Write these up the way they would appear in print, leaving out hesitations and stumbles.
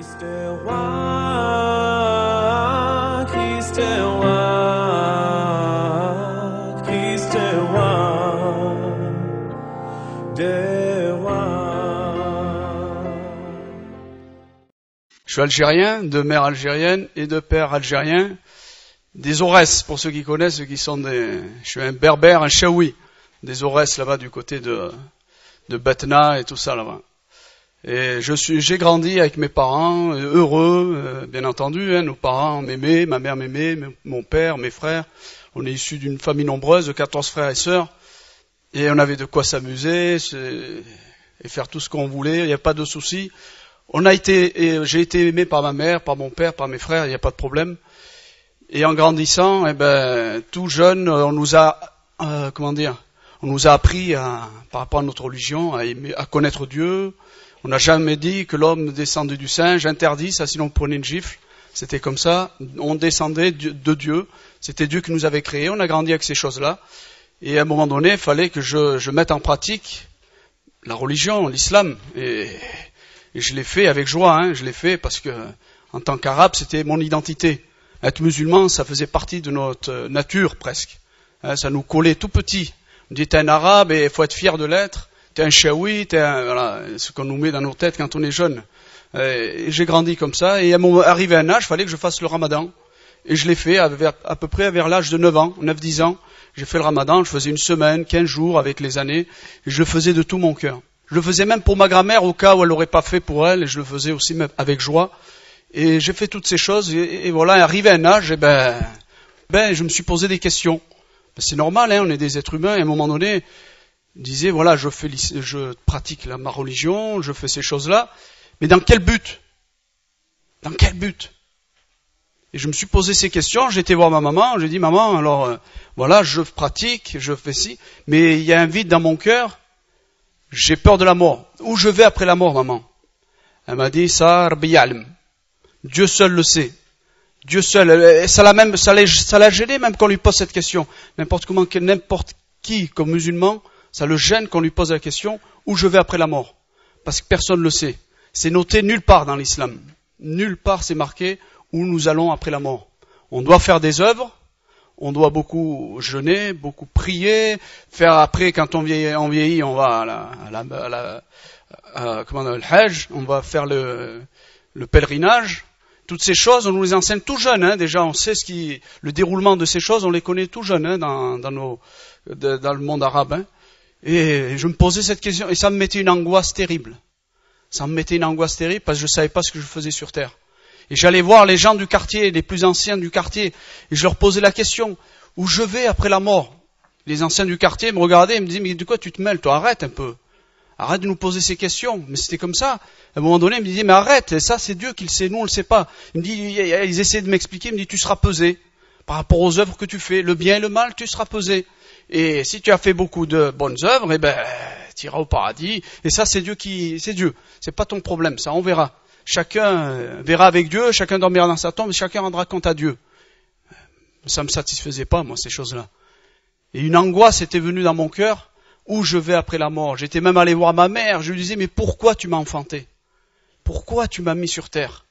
Je suis algérien, de mère algérienne et de père algérien, des Aurès, pour ceux qui connaissent, ceux qui sont je suis un berbère, un chaoui, des Aurès là-bas du côté de Batna et tout ça là-bas. Et j'ai grandi avec mes parents, heureux, bien entendu, nos parents m'aimaient, ma mère m'aimait, mon père, mes frères. On est issus d'une famille nombreuse de 14 frères et sœurs, et on avait de quoi s'amuser et faire tout ce qu'on voulait, il n'y a pas de souci. J'ai été aimé par ma mère, par mon père, par mes frères, il n'y a pas de problème. Et en grandissant, tout jeune, on nous a appris par rapport à notre religion, à connaître Dieu. On n'a jamais dit que l'homme descendait du singe, interdit ça, sinon on prenait une gifle. C'était comme ça, on descendait de Dieu. C'était Dieu qui nous avait créés, on a grandi avec ces choses-là. Et à un moment donné, il fallait que je mette en pratique la religion, l'islam. Et je l'ai fait avec joie, je l'ai fait parce que, en tant qu'arabe, c'était mon identité. Être musulman, ça faisait partie de notre nature, presque. Ça nous collait tout petit. On dit, t'es un arabe et il faut être fier de l'être. T'es un chaoui, voilà, ce qu'on nous met dans nos têtes quand on est jeune. Et j'ai grandi comme ça, et arrivé à un âge, il fallait que je fasse le ramadan. Et je l'ai fait à peu près vers l'âge de 9 ans, 9-10 ans. J'ai fait le ramadan, je faisais une semaine, 15 jours avec les années, et je le faisais de tout mon cœur. Je le faisais même pour ma grand-mère au cas où elle l'aurait pas fait pour elle, et je le faisais aussi même avec joie. Et j'ai fait toutes ces choses, et voilà, arrivé à un âge, je me suis posé des questions. C'est normal, on est des êtres humains, et à un moment donné, je disais, voilà, je pratique ma religion, je fais ces choses-là, mais dans quel but? Dans quel but? Et je me suis posé ces questions, j'ai été voir ma maman, j'ai dit, maman, alors, voilà, je pratique, je fais ci, mais il y a un vide dans mon cœur, j'ai peur de la mort. Où je vais après la mort, maman? Elle m'a dit, ça, Rabbi Ya'lam. Dieu seul le sait. Dieu seul, ça l'a gêné même qu'on lui pose cette question. N'importe qui, comme musulman, ça le gêne qu'on lui pose la question, où je vais après la mort? Parce que personne ne le sait. C'est noté nulle part dans l'islam. Nulle part c'est marqué où nous allons après la mort. On doit faire des œuvres, on doit beaucoup jeûner, beaucoup prier, faire après, quand on vieillit, on va le hajj, on va faire le pèlerinage. Toutes ces choses, on nous les enseigne tout jeune, déjà on sait le déroulement de ces choses, on les connaît tout jeune, dans le monde arabe, Et je me posais cette question, et ça me mettait une angoisse terrible. Ça me mettait une angoisse terrible parce que je savais pas ce que je faisais sur terre. Et j'allais voir les gens du quartier, les plus anciens du quartier, et je leur posais la question, où je vais après la mort? Les anciens du quartier me regardaient et me disaient, mais de quoi tu te mêles, toi? Arrête un peu. Arrête de nous poser ces questions. Mais c'était comme ça. À un moment donné, ils me disaient, mais arrête, ça c'est Dieu qui le sait, nous on le sait pas. Ils essaient de m'expliquer, ils me disent, tu seras pesé. Par rapport aux œuvres que tu fais, le bien et le mal, tu seras pesé. Et si tu as fait beaucoup de bonnes œuvres, tu iras au paradis. Et ça, c'est Dieu. C'est pas ton problème, ça, on verra. Chacun verra avec Dieu, chacun dormira dans sa tombe, chacun rendra compte à Dieu. Ça me satisfaisait pas, moi, ces choses-là. Et une angoisse était venue dans mon cœur, où je vais après la mort. J'étais même allé voir ma mère, je lui disais, mais pourquoi tu m'as enfanté? Pourquoi tu m'as mis sur terre?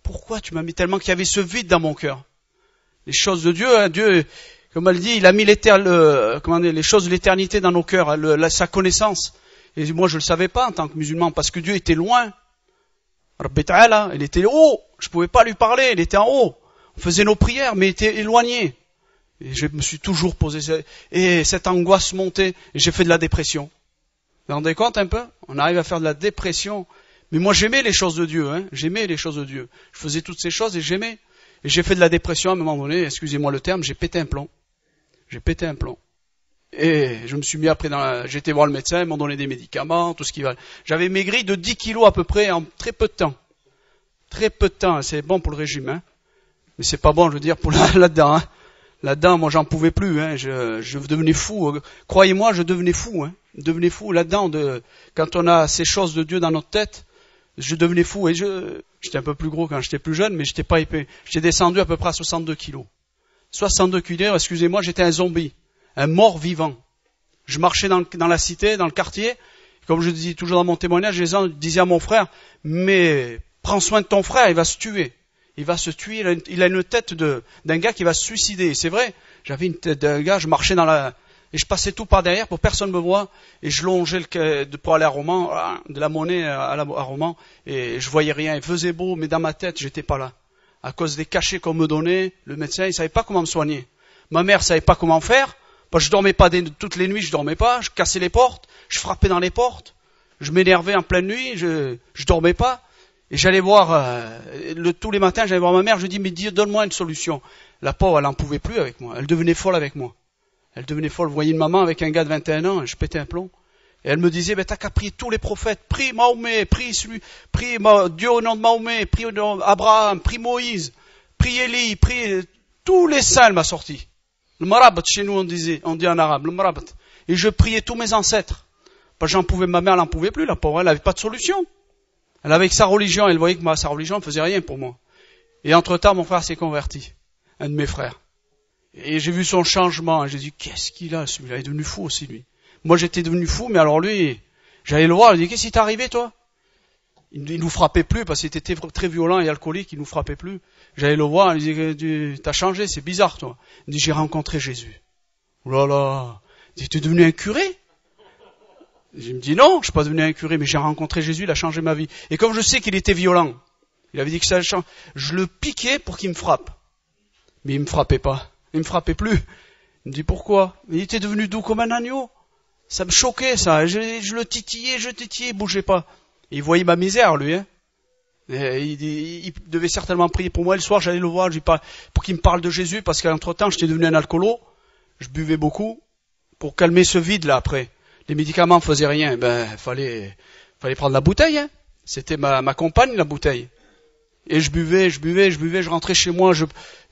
Pourquoi tu m'as mis tellement qu'il y avait ce vide dans mon cœur? Les choses de Dieu, Dieu, comme elle dit, il a mis les choses de l'éternité dans nos cœurs, sa connaissance. Et moi, je le savais pas en tant que musulman, parce que Dieu était loin. Rabbi Ta'ala, il était haut. Je pouvais pas lui parler, il était en haut. On faisait nos prières, mais il était éloigné. Et je me suis toujours posé, et cette angoisse montait, et j'ai fait de la dépression. Vous vous rendez compte un peu? On arrive à faire de la dépression. Mais moi, j'aimais les choses de Dieu, J'aimais les choses de Dieu. Je faisais toutes ces choses et j'aimais. Et j'ai fait de la dépression à un moment donné, excusez-moi le terme, j'ai pété un plomb. Et je me suis mis après j'ai été voir le médecin, ils m'ont donné des médicaments, tout ce qui va. J'avais maigri de 10 kilos à peu près en très peu de temps. Très peu de temps, c'est bon pour le régime, Mais c'est pas bon, je veux dire, pour là-dedans, Là-dedans, moi, j'en pouvais plus, Je devenais fou. Croyez-moi, je devenais fou, Je devenais fou là-dedans. Quand on a ces choses de Dieu dans notre tête, je devenais fou. Et j'étais un peu plus gros quand j'étais plus jeune, mais j'étais pas épais. J'étais descendu à peu près à 62 kilos. 62 kilos, excusez-moi, j'étais un zombie. Un mort vivant. Je marchais dans la cité, dans le quartier. Comme je dis toujours dans mon témoignage, les gens disaient à mon frère, mais Prends soin de ton frère, il va se tuer. Il va se tuer, il a une tête d'un gars qui va se suicider. Et c'est vrai, j'avais une tête d'un gars, je marchais et je passais tout par derrière pour que personne me voie. Et je longeais pour aller à Romans, de la Monnaie à Romans. Et je voyais rien, il faisait beau, mais dans ma tête, j'étais pas là. À cause des cachets qu'on me donnait, le médecin, il savait pas comment me soigner. Ma mère savait pas comment faire. Parce que je dormais pas toutes les nuits, je dormais pas. Je cassais les portes, je frappais dans les portes. Je m'énervais en pleine nuit, je dormais pas. Et j'allais voir, tous les matins, j'allais voir ma mère, je dis, mais Dieu, donne-moi une solution. La pauvre, elle en pouvait plus avec moi. Elle devenait folle avec moi. Elle devenait folle. Vous voyez une maman avec un gars de 21 ans, je pétais un plomb. Et elle me disait, t'as qu'à prier tous les prophètes. Prie Mahomet, prie Dieu au nom de Mahomet, prie au nom d'Abraham, prie Moïse, prie Élie, prie tous les saints, elle m'a sorti. Le marabat, chez nous on dit en arabe, le marabat. Et je priais tous mes ancêtres. Parce que ma mère, elle n'en pouvait plus, la pauvre, elle n'avait pas de solution. Elle avait que sa religion, elle voyait que sa religion ne faisait rien pour moi. Et entre-temps, mon frère s'est converti, un de mes frères. Et j'ai vu son changement, et j'ai dit, qu'est-ce qu'il a, celui-là, il est devenu fou aussi, lui. Moi, j'étais devenu fou, mais alors lui, j'allais le voir, je lui dis, qu'est-ce qui t'est arrivé, toi? Il nous frappait plus, parce qu'il était très violent et alcoolique, il nous frappait plus. J'allais le voir, il lui dit, t'as changé, c'est bizarre, toi. Il me dit, j'ai rencontré Jésus. Oh là là, il dit, t'es devenu un curé? Je me dis non, je ne suis pas devenu un curé, mais j'ai rencontré Jésus, il a changé ma vie. Et comme je sais qu'il était violent, il avait dit que ça allait changer, je le piquais pour qu'il me frappe. Mais il me frappait pas, il me frappait plus. Il me dit pourquoi? Il était devenu doux comme un agneau. Ça me choquait ça, je le titillais, il bougeait pas. Et il voyait ma misère lui. Hein. Il devait certainement prier pour moi. Le soir j'allais le voir, pour qu'il me parle de Jésus, parce qu'entre-temps j'étais devenu un alcoolo, je buvais beaucoup, pour calmer ce vide là après. Les médicaments ne faisaient rien, fallait prendre la bouteille, hein. C'était ma compagne, la bouteille. Et je buvais, je rentrais chez moi,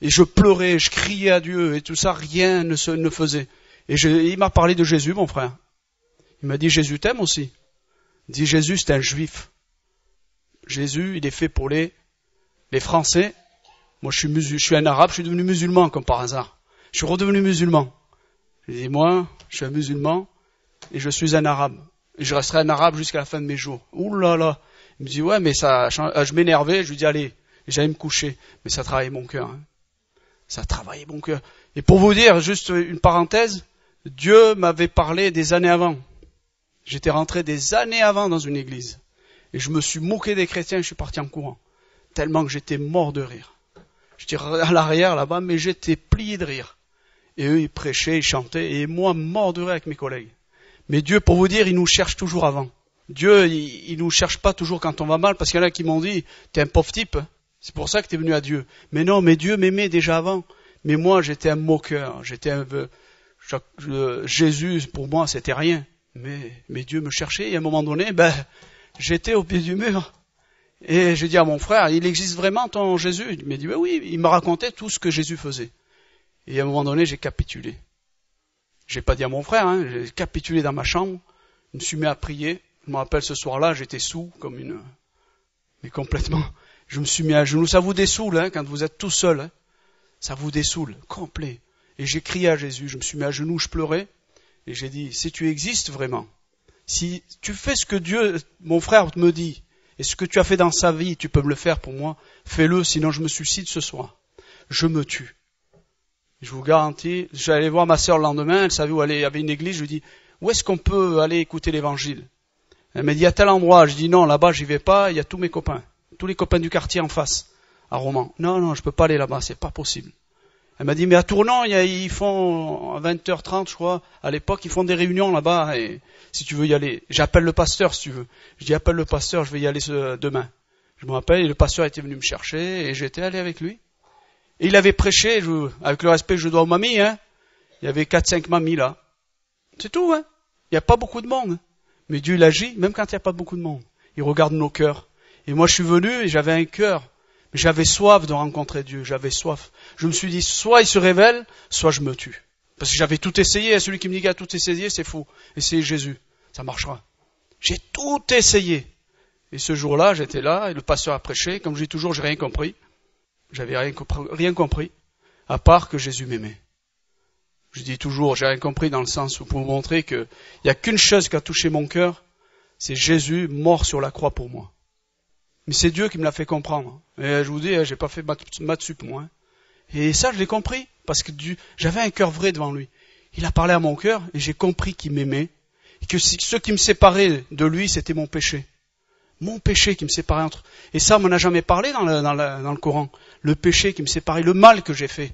et je pleurais, je criais à Dieu, et tout ça, rien ne faisait. Et il m'a parlé de Jésus, mon frère. Il m'a dit, Jésus t'aime aussi. Il dit, Jésus, c'est un juif. Jésus, il est fait pour les Français. Moi, je suis un arabe, je suis devenu musulman, comme par hasard. Je suis redevenu musulman. Il dit, moi, je suis un musulman. Et je suis un arabe. Et je resterai un arabe jusqu'à la fin de mes jours. Ouh là là. Il me dit, ouais, mais je m'énervais. Je lui dis, allez. Et j'allais me coucher. Mais ça travaillait mon cœur. Hein. Ça travaillait mon cœur. Et pour vous dire, juste une parenthèse, Dieu m'avait parlé des années avant. J'étais rentré des années avant dans une église. Et je me suis moqué des chrétiens et je suis parti en courant. Tellement que j'étais mort de rire. J'étais à l'arrière là-bas, mais j'étais plié de rire. Et eux, ils prêchaient, ils chantaient. Et moi, mort de rire avec mes collègues. Mais Dieu, pour vous dire, il nous cherche toujours avant. Dieu, il nous cherche pas toujours quand on va mal, parce qu'il y en a qui m'ont dit, t'es un pauvre type, c'est pour ça que t'es venu à Dieu. Mais non, mais Dieu m'aimait déjà avant. Mais moi, j'étais un moqueur, Jésus, pour moi, c'était rien. Mais Dieu me cherchait, et à un moment donné, j'étais au pied du mur. Et j'ai dit à mon frère, il existe vraiment ton Jésus? Il m'a dit, oui, il me racontait tout ce que Jésus faisait. Et à un moment donné, j'ai capitulé. J'ai pas dit à mon frère, hein, j'ai capitulé dans ma chambre, je me suis mis à prier. Je me rappelle ce soir-là, j'étais saoul mais complètement. Je me suis mis à genoux. Ça vous dessoule, hein, quand vous êtes tout seul, hein. Ça vous dessoule, complet. Et j'ai crié à Jésus, je me suis mis à genoux, je pleurais, et j'ai dit, si tu existes vraiment, si tu fais ce que Dieu, mon frère, me dit, et ce que tu as fait dans sa vie, tu peux me le faire pour moi, fais-le, sinon je me suicide ce soir. Je me tue. Je vous garantis, j'allais voir ma sœur le lendemain, elle savait où aller, il y avait une église, je lui dis, où est-ce qu'on peut aller écouter l'évangile? Elle m'a dit, à tel endroit. Je dis, non, là-bas, j'y vais pas, il y a tous mes copains du quartier en face, à Romans. Non, je peux pas aller là-bas, c'est pas possible. Elle m'a dit, mais à Tournon, ils font, à 20h30, je crois, à l'époque, ils font des réunions là-bas, et si tu veux y aller, j'appelle le pasteur, si tu veux. Je dis, appelle le pasteur, je vais y aller demain. Je me rappelle, et le pasteur était venu me chercher, et j'étais allé avec lui. Et il avait prêché, avec le respect que je dois aux mamies, hein. Il y avait 4-5 mamies là. C'est tout, hein. Il n'y a pas beaucoup de monde. Mais Dieu, il agit, même quand il n'y a pas beaucoup de monde. Il regarde nos cœurs. Et moi, je suis venu et j'avais un cœur. Mais j'avais soif de rencontrer Dieu. J'avais soif. Je me suis dit, soit il se révèle, soit je me tue. Parce que j'avais tout essayé. Celui qui me dit qu'il a tout essayé, c'est faux. Essayez Jésus. Ça marchera. J'ai tout essayé. Et ce jour-là, j'étais là, et le pasteur a prêché. Comme je dis toujours, j'ai rien compris. J'avais rien compris. À part que Jésus m'aimait. Je dis toujours, j'ai rien compris dans le sens où pour vous montrer qu'il n'y a qu'une chose qui a touché mon cœur, c'est Jésus mort sur la croix pour moi. Mais c'est Dieu qui me l'a fait comprendre. Et je vous dis, j'ai pas fait maths sup, moi. Et ça, je l'ai compris, parce que j'avais un cœur vrai devant lui. Il a parlé à mon cœur, et j'ai compris qu'il m'aimait, et que ce qui me séparait de lui, c'était mon péché. Mon péché qui me séparait entre... Et ça, on m'en a jamais parlé dans le Coran. Le péché qui me séparait, le mal que j'ai fait.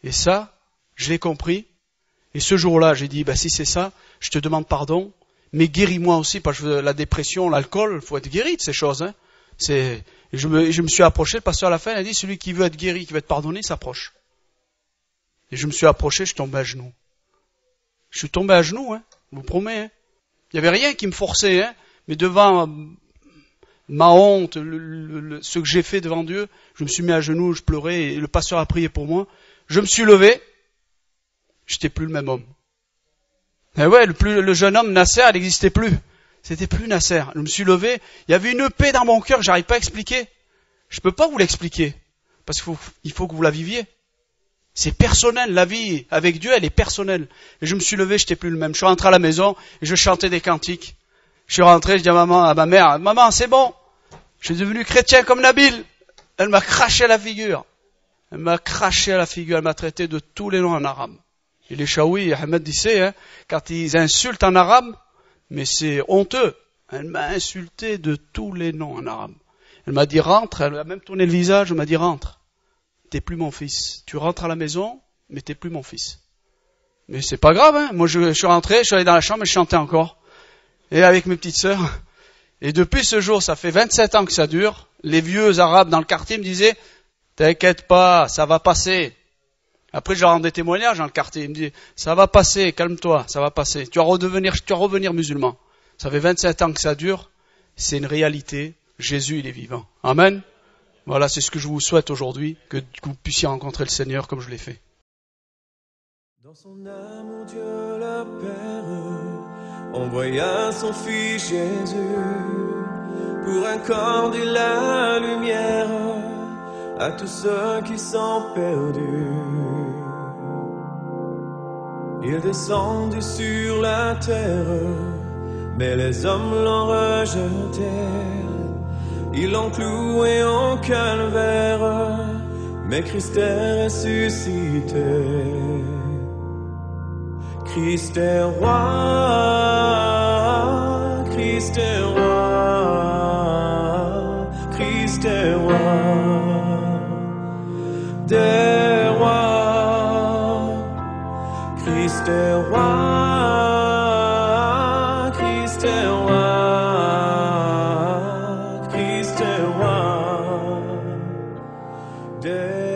Et ça, je l'ai compris. Et ce jour-là, j'ai dit, si c'est ça, je te demande pardon, mais guéris-moi aussi, parce que la dépression, l'alcool, il faut être guéri de ces choses. Hein. Je me suis approché, le pasteur à la fin, il a dit, celui qui veut être guéri, qui veut être pardonné, s'approche. Et je me suis approché, je suis tombé à genoux. Je suis tombé à genoux, hein, je vous promets. Hein. Il n'y avait rien qui me forçait, hein, mais devant ma honte, ce que j'ai fait devant Dieu, je me suis mis à genoux, je pleurais, et le pasteur a prié pour moi. Je me suis levé, j'étais plus le même homme. Et ouais, le jeune homme Nasser, il n'existait plus. C'était plus Nasser. Je me suis levé, il y avait une paix dans mon cœur que j'arrive pas à expliquer. Je peux pas vous l'expliquer, parce qu'il faut que vous la viviez. C'est personnel, la vie avec Dieu, elle est personnelle. Et je me suis levé, j'étais plus le même. Je suis rentré à la maison et je chantais des cantiques. Je suis rentré, je dis à ma mère, maman, c'est bon, je suis devenu chrétien comme Nabil. Elle m'a craché à la figure. Elle m'a traité de tous les noms en arabe. Et les Chaouis, Ahmed disait, hein, quand ils insultent en arabe, mais c'est honteux. Elle m'a insulté de tous les noms en arabe. Elle m'a dit rentre, elle a même tourné le visage, elle m'a dit rentre. T'es plus mon fils. Tu rentres à la maison, mais t'es plus mon fils. Mais c'est pas grave, hein. Moi je suis rentré, je suis allé dans la chambre et je chantais encore. Et avec mes petites sœurs. Et depuis ce jour, ça fait 27 ans que ça dure. Les vieux arabes dans le quartier me disaient, t'inquiète pas, ça va passer. Après, je leur rendais témoignage dans le quartier. Ils me disaient, ça va passer, calme-toi, ça va passer. Tu vas revenir musulman. Ça fait 27 ans que ça dure. C'est une réalité. Jésus, il est vivant. Amen. Voilà, c'est ce que je vous souhaite aujourd'hui, que vous puissiez rencontrer le Seigneur comme je l'ai fait. Dans son amour, Dieu le Père envoya son Fils Jésus pour accorder la lumière à tous ceux qui sont perdus. Il descendit sur la terre, mais les hommes l'ont rejeté. Ils l'ont cloué au calvaire, mais Christ est ressuscité. Christ est roi, Christ est roi, Christ est roi des rois. Christ est roi, Christ est roi, Christ est roi des